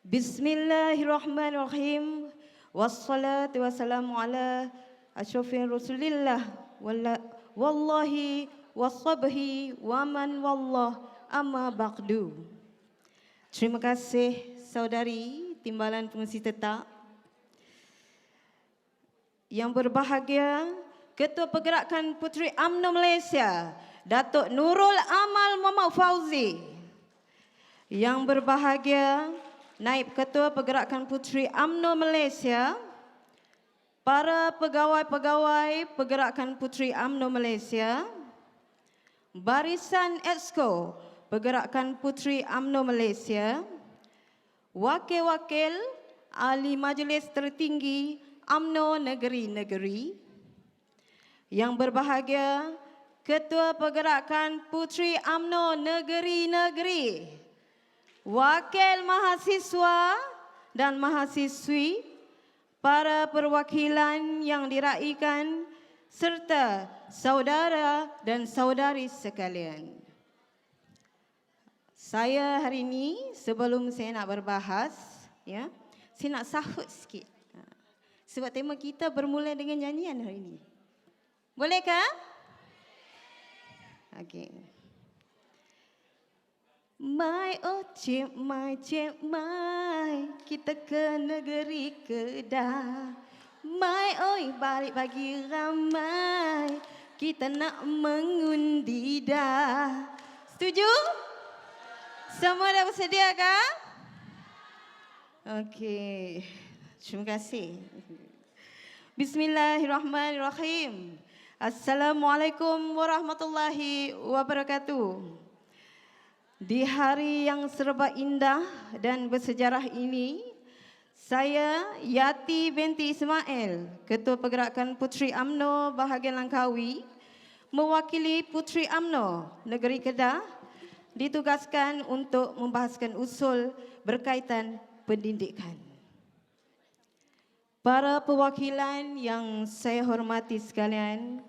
Bismillahirrahmanirrahim. Wassalatu wassalamu ala asyrafir rasulillah wallahi washabhi wa man wallah amma ba'du. Terima kasih saudari Timbalan Pengurusi Tetap. Yang berbahagia Ketua Pergerakan Puteri UMNO Malaysia, Datuk Nurul Amal Muhammad Fauzi. Yang berbahagia Naib Ketua Pergerakan Puteri UMNO Malaysia, para pegawai-pegawai Pergerakan Puteri UMNO Malaysia, Barisan Exco Pergerakan Puteri UMNO Malaysia, wakil-wakil ahli majlis tertinggi UMNO negeri-negeri. Yang berbahagia Ketua Pergerakan Puteri UMNO negeri-negeri, wakil mahasiswa dan mahasiswi, para perwakilan yang diraikan, serta saudara dan saudari sekalian. Saya hari ini, sebelum saya nak berbahas, saya nak sahut sikit. Sebab tema kita bermula dengan nyanyian hari ini. Bolehkah? Okey. Mai oh cik mai, kita ke negeri Kedah. Mai oi balik bagi ramai, kita nak mengundi dah. Setuju? Semua dah bersedia kah? Okey. Terima kasih. Bismillahirrahmanirrahim. Assalamualaikum warahmatullahi wabarakatuh. Di hari yang serba indah dan bersejarah ini, saya Yati binti Ismail, Ketua Pergerakan Puteri UMNO bahagian Langkawi, mewakili Puteri UMNO Negeri Kedah, ditugaskan untuk membahaskan usul berkaitan pendidikan. Para perwakilan yang saya hormati sekalian,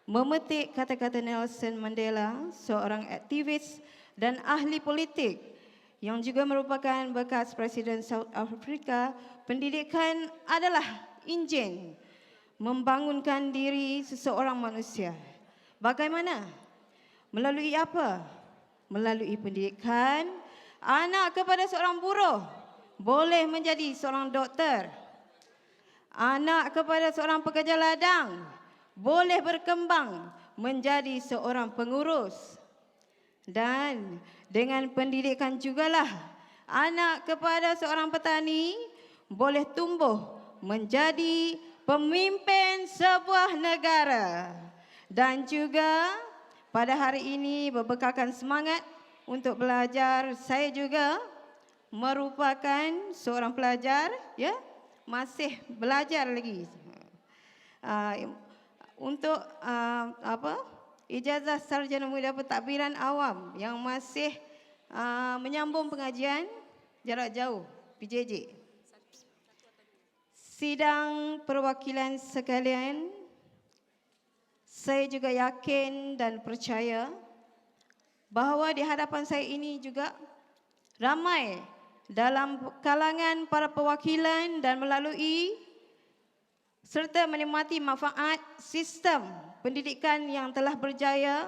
memetik kata-kata Nelson Mandela, seorang aktivis dan ahli politik yang juga merupakan bekas Presiden South Africa, pendidikan adalah enjin membangunkan diri seseorang manusia. Bagaimana? Melalui apa? Melalui pendidikan, anak kepada seorang buruh boleh menjadi seorang doktor. Anak kepada seorang pekerja ladang boleh berkembang menjadi seorang pengurus. Dan dengan pendidikan jugalah anak kepada seorang petani boleh tumbuh menjadi pemimpin sebuah negara. Dan juga pada hari ini berbekalkan semangat untuk belajar, saya juga merupakan seorang pelajar, masih belajar lagi. Untuk ijazah sarjana muda pentadbiran awam yang masih menyambung pengajian jarak jauh PJJ. Sidang perwakilan sekalian, saya juga yakin dan percaya bahawa di hadapan saya ini juga ramai dalam kalangan para perwakilan dan melalui serta menikmati manfaat sistem pendidikan yang telah berjaya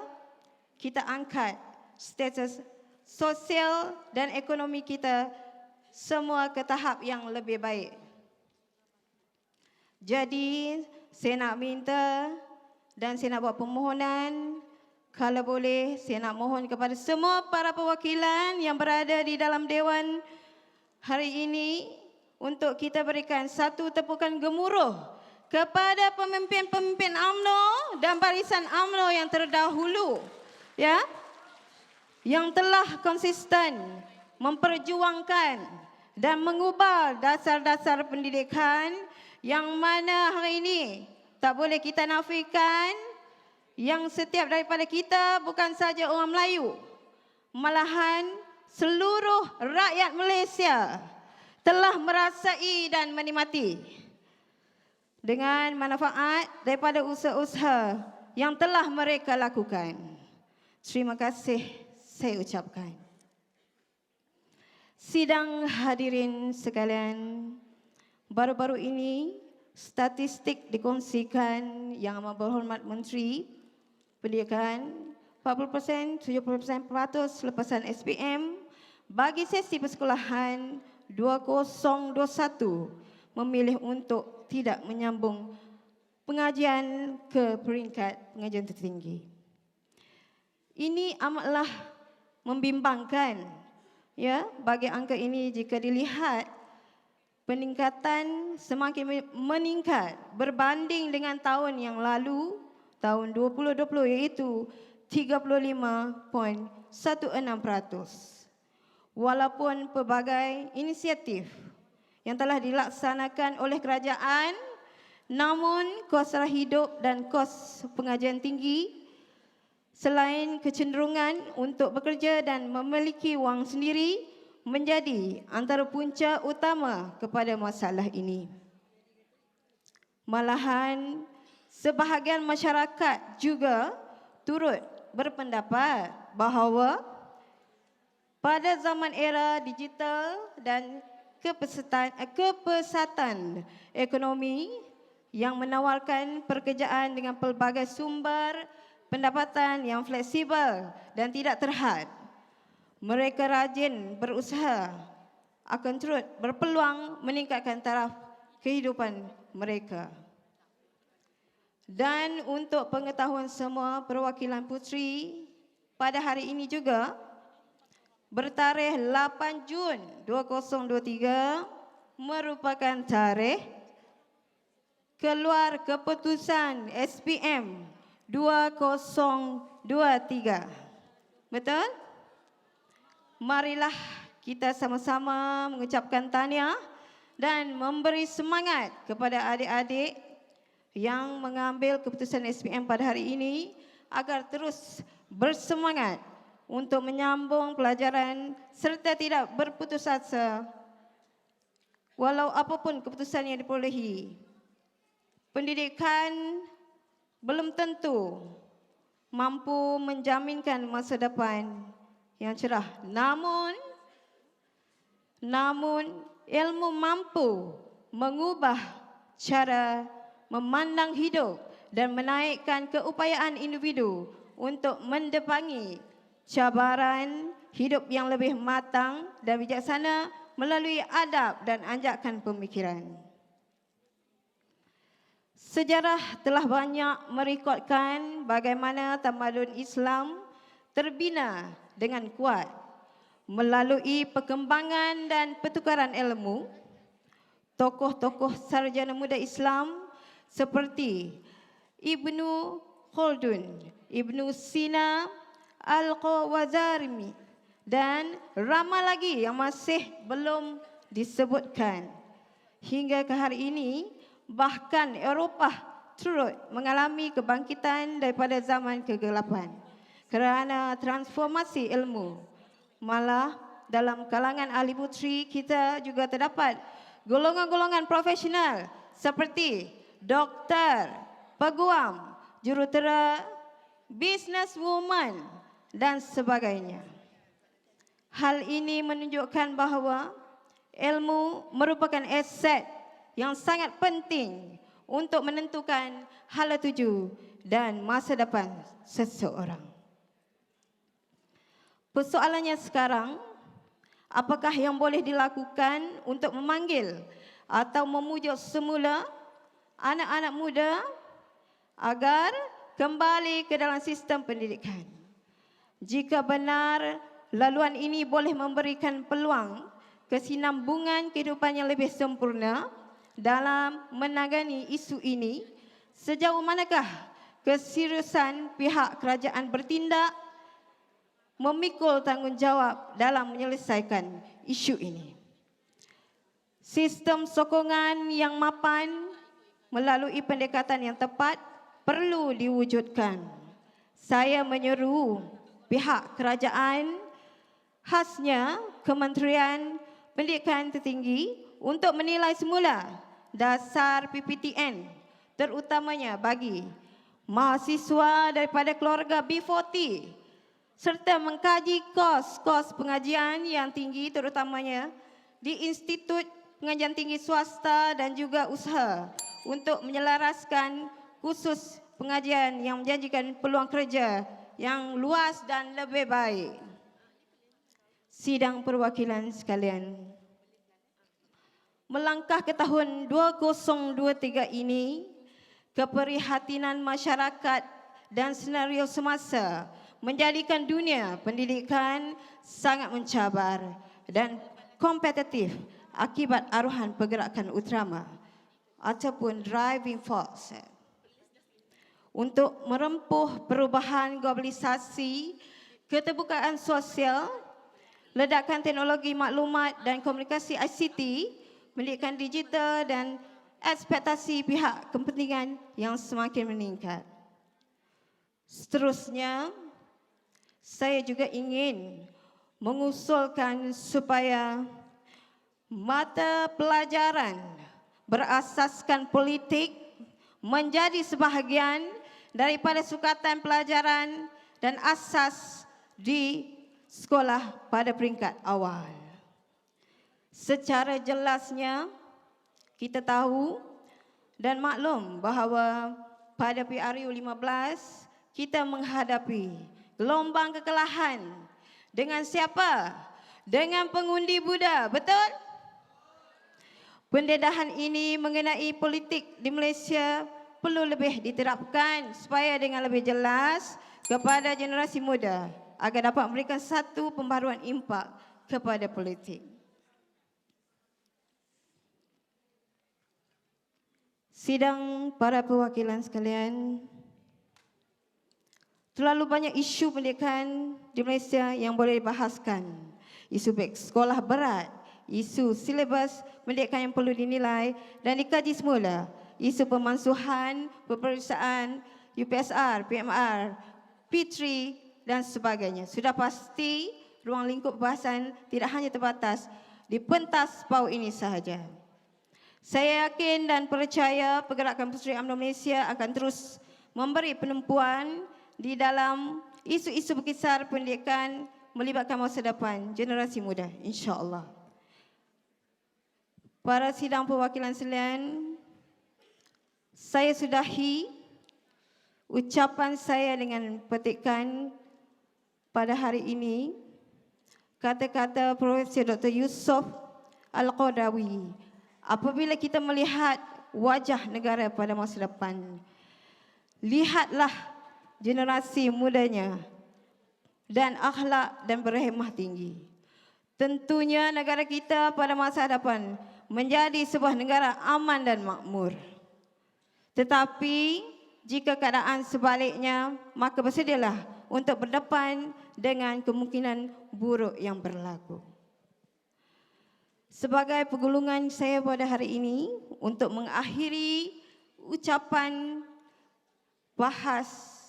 kita angkat status sosial dan ekonomi kita semua ke tahap yang lebih baik. Jadi saya nak minta dan saya nak buat permohonan, kalau boleh saya nak mohon kepada semua para perwakilan yang berada di dalam Dewan hari ini untuk kita berikan satu tepukan gemuruh kepada pemimpin-pemimpin UMNO dan barisan UMNO yang terdahulu, yang telah konsisten memperjuangkan dan mengubah dasar-dasar pendidikan yang mana hari ini tak boleh kita nafikan yang setiap daripada kita bukan saja orang Melayu, malahan seluruh rakyat Malaysia telah merasai dan menikmati dengan manfaat daripada usaha-usaha yang telah mereka lakukan. Terima kasih saya ucapkan. Sidang hadirin sekalian, baru-baru ini statistik dikongsikan Yang Amat Berhormat Menteri Pendidikan 40%, 70% lepasan SPM bagi sesi persekolahan 2021 memilih untuk tidak menyambung pengajian ke peringkat pengajian tertinggi. Ini amatlah membimbangkan ya bagi angka ini jika dilihat peningkatan semakin meningkat berbanding dengan tahun yang lalu, tahun 2020, iaitu 35.16%. Walaupun pelbagai inisiatif yang telah dilaksanakan oleh kerajaan, namun kos sara hidup dan kos pengajian tinggi selain kecenderungan untuk bekerja dan memiliki wang sendiri menjadi antara punca utama kepada masalah ini. Malahan, sebahagian masyarakat juga turut berpendapat bahawa pada zaman era digital dan kepesatan ekonomi yang menawarkan pekerjaan dengan pelbagai sumber pendapatan yang fleksibel dan tidak terhad, mereka rajin berusaha akan turut berpeluang meningkatkan taraf kehidupan mereka. Dan untuk pengetahuan semua perwakilan puteri, pada hari ini juga bertarikh 8 Jun 2023 merupakan tarikh keluar keputusan SPM 2023. Betul? Marilah kita sama-sama mengucapkan tahniah dan memberi semangat kepada adik-adik yang mengambil keputusan SPM pada hari ini agar terus bersemangat untuk menyambung pelajaran serta tidak berputus asa walau apapun keputusan yang diperolehi. Pendidikan belum tentu mampu menjaminkan masa depan yang cerah. Namun ilmu mampu mengubah cara memandang hidup dan menaikkan keupayaan individu untuk mendepangi cabaran hidup yang lebih matang dan bijaksana melalui adab dan anjakan pemikiran. Sejarah telah banyak merekodkan bagaimana tamadun Islam terbina dengan kuat melalui perkembangan dan pertukaran ilmu. Tokoh-tokoh sarjana muda Islam seperti Ibnu Khaldun, Ibnu Sina, Al-Khawazarmi dan ramai lagi yang masih belum disebutkan. Hingga ke hari ini, bahkan Eropah turut mengalami kebangkitan daripada zaman kegelapan kerana transformasi ilmu. Malah dalam kalangan ahli puteri kita juga terdapat golongan-golongan profesional seperti doktor, peguam, jurutera, businesswoman dan sebagainya. Hal ini menunjukkan bahawa ilmu merupakan aset yang sangat penting untuk menentukan hala tuju dan masa depan seseorang. Persoalannya sekarang, apakah yang boleh dilakukan untuk memanggil atau memujuk semula anak-anak muda agar kembali ke dalam sistem pendidikan? Jika benar laluan ini boleh memberikan peluang kesinambungan kehidupan yang lebih sempurna dalam menangani isu ini, sejauh manakah keseriusan pihak kerajaan bertindak memikul tanggungjawab dalam menyelesaikan isu ini? Sistem sokongan yang mapan melalui pendekatan yang tepat perlu diwujudkan. Saya menyeru pihak kerajaan, khasnya Kementerian Pendidikan Tertinggi, untuk menilai semula dasar PPTN, terutamanya bagi mahasiswa daripada keluarga B40 serta mengkaji kos pengajian yang tinggi terutamanya di Institut Pengajian Tinggi Swasta dan juga usaha untuk menyelaraskan khusus pengajian yang menjanjikan peluang kerja yang luas dan lebih baik. Sidang perwakilan sekalian, melangkah ke tahun 2023 ini, keprihatinan masyarakat dan senario semasa menjadikan dunia pendidikan sangat mencabar dan kompetitif akibat aruhan pergerakan utama ataupun driving force. Untuk merempuh perubahan globalisasi, keterbukaan sosial, ledakan teknologi maklumat dan komunikasi ICT, pendidikan digital dan ekspektasi pihak kepentingan yang semakin meningkat. Seterusnya, saya juga ingin mengusulkan supaya mata pelajaran berasaskan politik menjadi sebahagian daripada sukatan pelajaran dan asas di sekolah pada peringkat awal. Secara jelasnya, kita tahu dan maklum bahawa pada PRU 15, kita menghadapi gelombang kekalahan. Dengan siapa? Dengan pengundi Buddha, betul? Pendedahan ini mengenai politik di Malaysia perlu lebih diterapkan supaya dengan lebih jelas kepada generasi muda agar dapat memberikan satu pembaharuan impak kepada politik. Sidang para perwakilan sekalian, terlalu banyak isu pendidikan di Malaysia yang boleh dibahaskan. Isu beg sekolah berat, isu silibus pendidikan yang perlu dinilai dan dikaji semula, isu pemansuhan, peperiksaan, UPSR, PMR, P3 dan sebagainya. Sudah pasti ruang lingkup bahasan tidak hanya terbatas di pentas PAU ini sahaja. Saya yakin dan percaya pergerakan Persatuan UMNO Malaysia akan terus memberi penumpuan di dalam isu-isu berkisar pendidikan melibatkan masa depan generasi muda, insya-Allah. Para sidang perwakilan sekalian, saya sudahi ucapan saya dengan petikan pada hari ini kata-kata Profesor Dr. Yusof Al-Qaradawi. Apabila kita melihat wajah negara pada masa depan, lihatlah generasi mudanya dan akhlak dan berhemah tinggi. Tentunya negara kita pada masa depan menjadi sebuah negara aman dan makmur. Tetapi jika keadaan sebaliknya, maka bersedialah untuk berdepan dengan kemungkinan buruk yang berlaku. Sebagai pergulungan saya pada hari ini, untuk mengakhiri ucapan bahas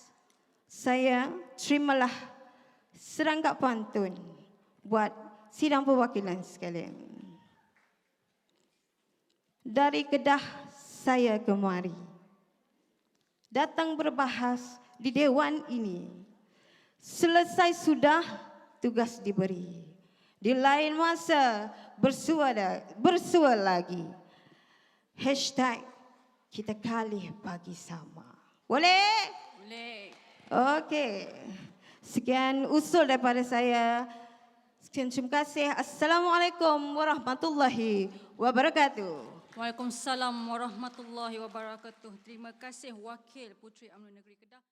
saya, terimalah serangkap pantun buat sidang perwakilan sekalian. Dari Kedah saya kemari, datang berbahas di dewan ini. Selesai sudah tugas diberi, di lain masa bersua lagi. Hashtag kita kali bagi sama. Boleh? Boleh. Okey. Sekian usul daripada saya. Sekian terima kasih. Assalamualaikum warahmatullahi wabarakatuh. Waalaikumsalam warahmatullahi wabarakatuh. Terima kasih Wakil Puteri UMNO Negeri Kedah.